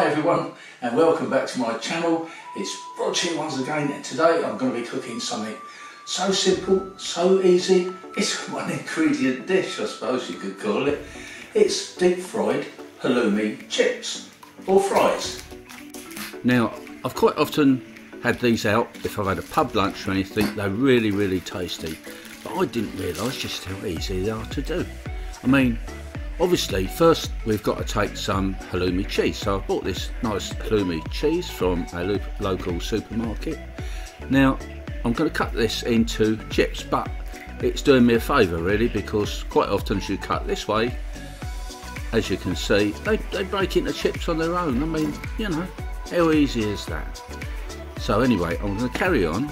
Hi everyone and welcome back to my channel. It's Rog here once again, and today I'm going to be cooking something so simple, so easy. It's a one ingredient dish, I suppose you could call it. It's deep fried halloumi chips or fries. Now I've quite often had these out if I've had a pub lunch or anything. They're really tasty, but I didn't realise just how easy they are to do. I mean, obviously, first we've got to take some halloumi cheese. So I bought this nice halloumi cheese from a local supermarket. Now I'm going to cut this into chips, but it's doing me a favour really, because quite often as you cut this way, as you can see, they break into chips on their own. I mean, you know, how easy is that? So anyway, I'm going to carry on,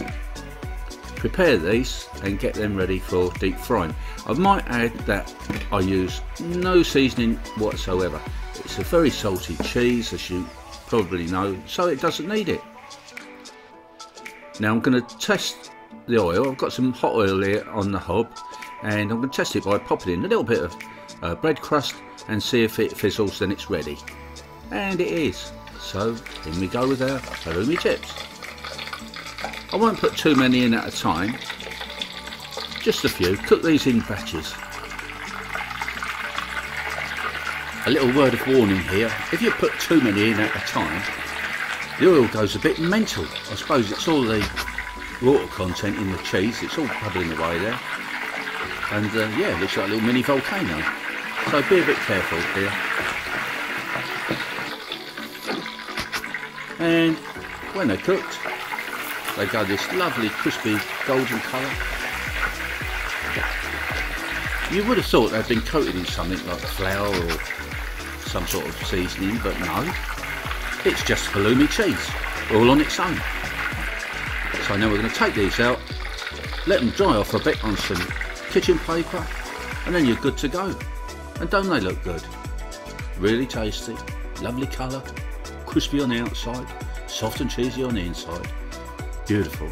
prepare these and get them ready for deep frying. I might add that I use no seasoning whatsoever. It's a very salty cheese, as you probably know, so it doesn't need it. Now I'm going to test the oil. I've got some hot oil here on the hob, and I'm going to test it by popping in a little bit of bread crust and see if it fizzles, then it's ready. And it is. So in we go with our halloumi chips. I won't put too many in at a time, just a few. Cook these in batches. A little word of warning here: if you put too many in at a time, the oil goes a bit mental. I suppose it's all the water content in the cheese, it's all bubbling away there, and yeah, it looks like a little mini volcano, so be a bit careful here. And when they're cooked, they go this lovely crispy golden colour. You would have thought they'd been coated in something like flour or some sort of seasoning, but no, it's just halloumi cheese, all on its own. So now we're going to take these out, let them dry off a bit on some kitchen paper, and then you're good to go. And don't they look good? Really tasty, lovely colour, crispy on the outside, soft and cheesy on the inside. Beautiful.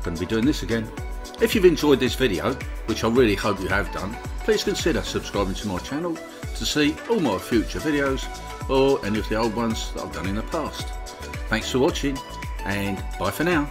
Going to be doing this again. If you've enjoyed this video, which I really hope you have done, please consider subscribing to my channel to see all my future videos or any of the old ones that I've done in the past. Thanks for watching, and bye for now.